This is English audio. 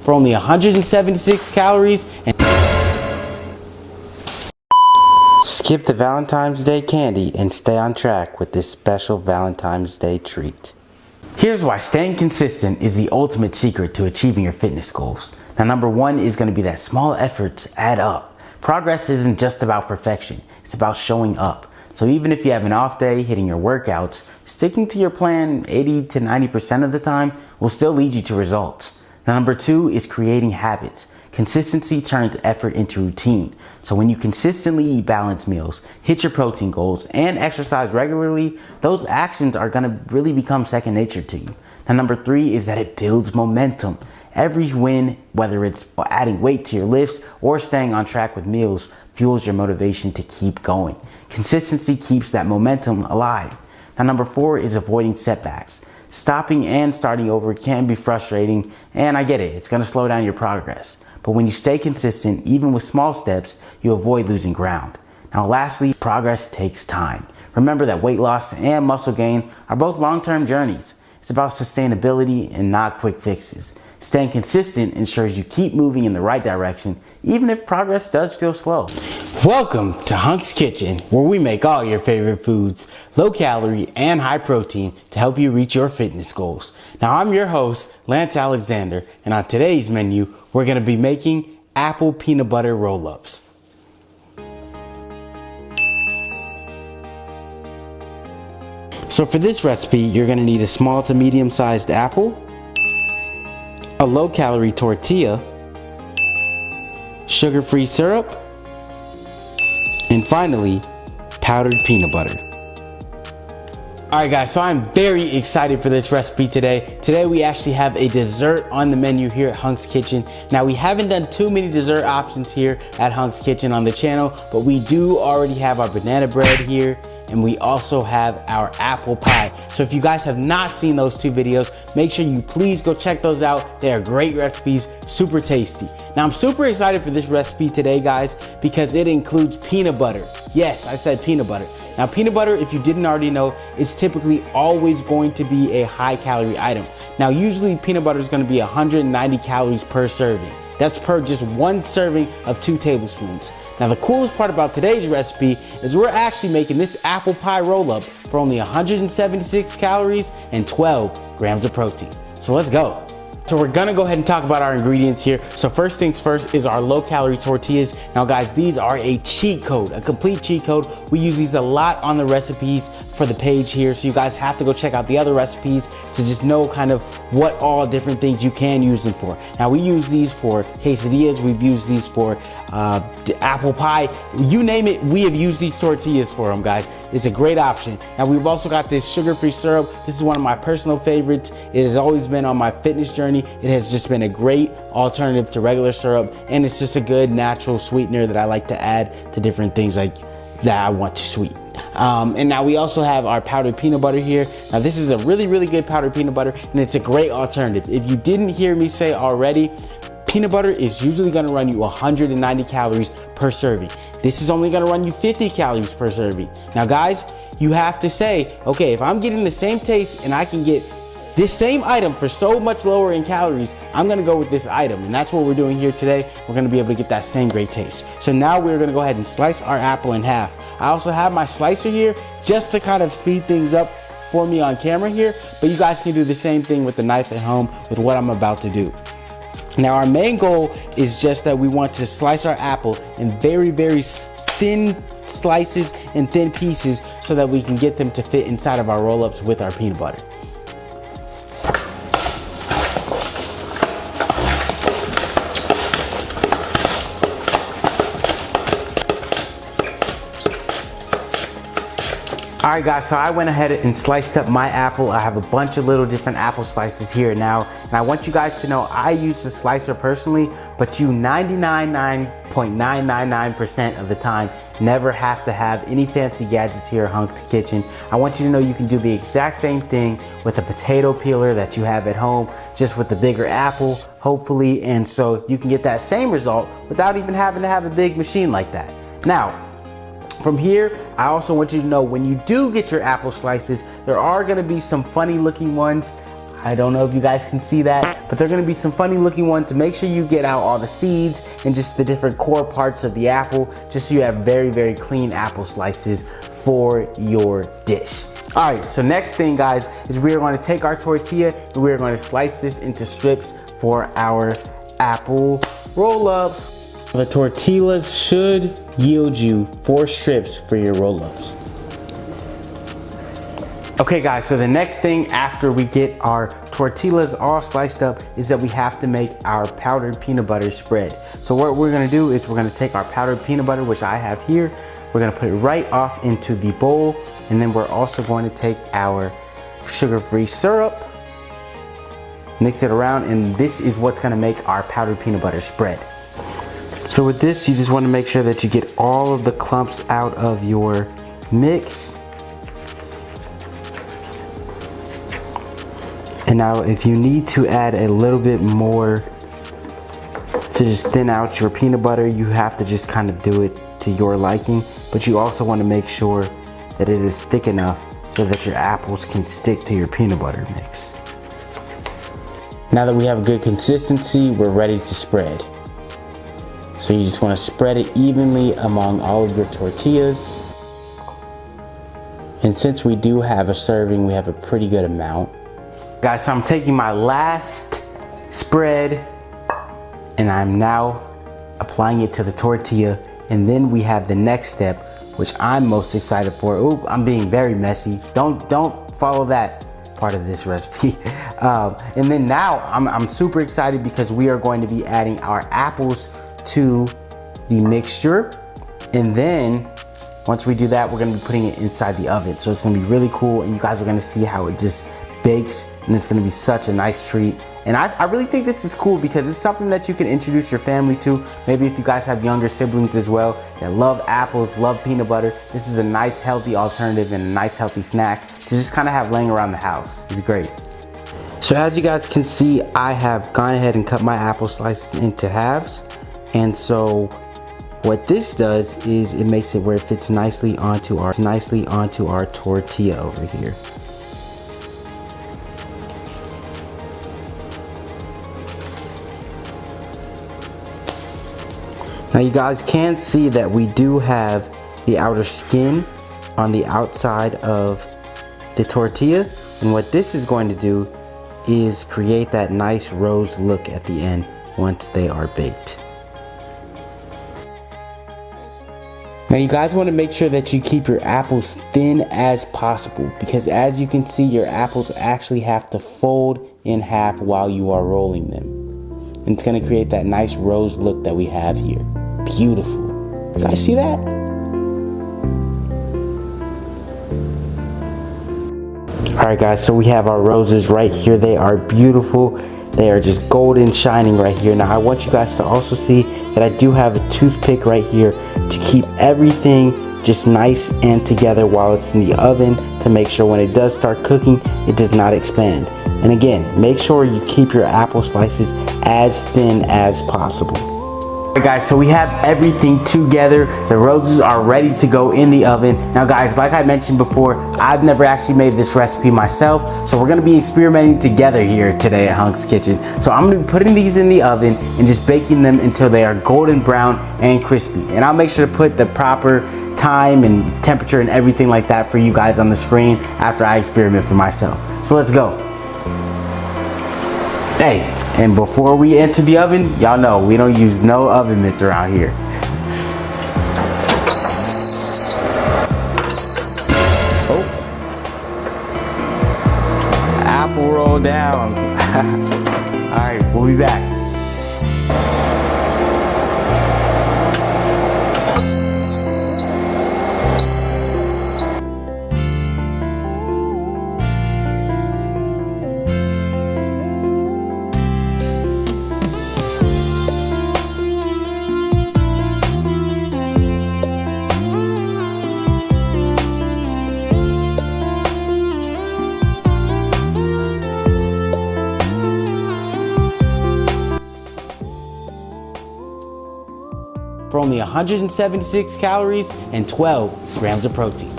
for only 176 calories and skip the Valentine's Day candy and stay on track with this special Valentine's Day treat. Here's why staying consistent is the ultimate secret to achieving your fitness goals. Now, number one is going to be that small efforts add up. Progress isn't just about perfection, it's about showing up. So even if you have an off day hitting your workouts, sticking to your plan 80 to 90% of the time will still lead you to results. Now, number two is creating habits. Consistency turns effort into routine. So when you consistently eat balanced meals, hit your protein goals, and exercise regularly, those actions are going to really become second nature to you. Now, number three is that it builds momentum. Every win, whether it's adding weight to your lifts or staying on track with meals, fuels your motivation to keep going. Consistency keeps that momentum alive. Now, number four is avoiding setbacks. Stopping and starting over can be frustrating, and I get it, it's going to slow down your progress. But when you stay consistent, even with small steps, you avoid losing ground. Now, lastly, progress takes time. Remember that weight loss and muscle gain are both long-term journeys. It's about sustainability and not quick fixes. Staying consistent ensures you keep moving in the right direction, even if progress does feel slow. Welcome to Hunk's Kitchen, where we make all your favorite foods, low calorie and high protein, to help you reach your fitness goals. Now, I'm your host, Lance Alexander, and on today's menu, we're going to be making apple peanut butter roll-ups. So for this recipe, you're going to need a small to medium-sized apple, a low-calorie tortilla, sugar-free syrup, and finally, powdered peanut butter. Alright guys, so I'm very excited for this recipe today. Today we actually have a dessert on the menu here at Hunk's Kitchen. Now, we haven't done too many dessert options here at Hunk's Kitchen on the channel, but we do already have our banana bread here, and we also have our apple pie. So if you guys have not seen those two videos, make sure you please go check those out. They are great recipes, super tasty. Now, I'm super excited for this recipe today, guys, because it includes peanut butter. Yes, I said peanut butter. Now, peanut butter, if you didn't already know, is typically always going to be a high calorie item. Now, usually peanut butter is going to be 190 calories per serving. That's per just one serving of 2 tablespoons. Now, the coolest part about today's recipe is we're actually making this apple pie roll-up for only 176 calories and 12 grams of protein. So let's go. So we're gonna go ahead and talk about our ingredients here. So first things first is our low-calorie tortillas. Now guys, these are a cheat code, a complete cheat code. We use these a lot on the recipes for the page here, so you guys have to go check out the other recipes to just know kind of what all different things you can use them for. Now, we use these for quesadillas, we've used these for apple pie, you name it, we have used these tortillas for them, guys. It's a great option. Now, we've also got this sugar-free syrup. This is one of my personal favorites. It has always been on my fitness journey. It has just been a great alternative to regular syrup, and it's just a good natural sweetener that I like to add to different things like that I want to sweeten. And now we also have our powdered peanut butter here. Now, this is a really, really good powdered peanut butter, and it's a great alternative. If you didn't hear me say already, peanut butter is usually going to run you 190 calories per serving. This is only going to run you 50 calories per serving. Now, guys, you have to say, okay, if I'm getting the same taste and I can get this same item for so much lower in calories, I'm gonna go with this item, and that's what we're doing here today. We're gonna be able to get that same great taste. So now we're gonna go ahead and slice our apple in half. I also have my slicer here just to kind of speed things up for me on camera here, but you guys can do the same thing with the knife at home with what I'm about to do. Now, our main goal is just that we want to slice our apple in very, very thin slices and thin pieces so that we can get them to fit inside of our roll-ups with our peanut butter. Alright guys, so I went ahead and sliced up my apple. I have a bunch of little different apple slices here now, and I want you guys to know I use the slicer personally, but you 99.999% of the time never have to have any fancy gadgets here at Hunk's Kitchen. I want you to know you can do the exact same thing with a potato peeler that you have at home, just with the bigger apple, hopefully, and so you can get that same result without even having to have a big machine like that. Now, from here, I also want you to know when you do get your apple slices, there are going to be some funny looking ones. I don't know if you guys can see that, but they're gonna be some funny looking ones to make sure you get out all the seeds and just the different core parts of the apple, just so you have very, very clean apple slices for your dish. All right, so next thing, guys, is we are going to take our tortilla and we are going to slice this into strips for our apple roll-ups. The tortillas should yield you 4 strips for your roll-ups. Okay guys, so the next thing after we get our tortillas all sliced up is that we have to make our powdered peanut butter spread. So what we're gonna do is we're gonna take our powdered peanut butter, which I have here, we're gonna put it right off into the bowl, and then we're also going to take our sugar-free syrup, mix it around, and this is what's gonna make our powdered peanut butter spread. So with this, you just wanna make sure that you get all of the clumps out of your mix. And now if you need to add a little bit more to just thin out your peanut butter, you have to just kind of do it to your liking, but you also want to make sure that it is thick enough so that your apples can stick to your peanut butter mix. Now that we have a good consistency, we're ready to spread. So you just want to spread it evenly among all of your tortillas. And since we do have a serving, we have a pretty good amount. Guys, so I'm taking my last spread and I'm now applying it to the tortilla, and then we have the next step, which I'm most excited for. Ooh, I'm being very messy. Don't follow that part of this recipe. And then now I'm super excited because we are going to be adding our apples to the mixture, and then once we do that, we're gonna be putting it inside the oven. So it's gonna be really cool, and you guys are gonna see how it just bakes, and it's gonna be such a nice treat. And I really think this is cool because it's something that you can introduce your family to. Maybe if you guys have younger siblings as well that love apples, love peanut butter, this is a nice healthy alternative and a nice healthy snack to just kind of have laying around the house. It's great. So as you guys can see, I have gone ahead and cut my apple slices into halves. And so what this does is it makes it where it fits nicely onto our tortilla over here. Now you guys can see that we do have the outer skin on the outside of the tortilla, and what this is going to do is create that nice rose look at the end once they are baked. Now you guys want to make sure that you keep your apples thin as possible, because as you can see, your apples actually have to fold in half while you are rolling them. And it's going to create that nice rose look that we have here. Beautiful. You guys see that? Alright guys, so we have our roses right here. They are beautiful. They are just golden shining right here. Now I want you guys to also see that I do have a toothpick right here to keep everything just nice and together while it's in the oven, to make sure when it does start cooking, it does not expand. And again, make sure you keep your apple slices as thin as possible. Alright guys, so we have everything together. The roses are ready to go in the oven. Now guys, like I mentioned before, I've never actually made this recipe myself, so we're gonna be experimenting together here today at Hunk's Kitchen. So I'm gonna be putting these in the oven and just baking them until they are golden brown and crispy. And I'll make sure to put the proper time and temperature and everything like that for you guys on the screen after I experiment for myself. So let's go. Hey, and before we enter the oven, y'all know we don't use no oven mitts around here. Oh. Apple roll down. All right, we'll be back. For only 176 calories and 12 grams of protein.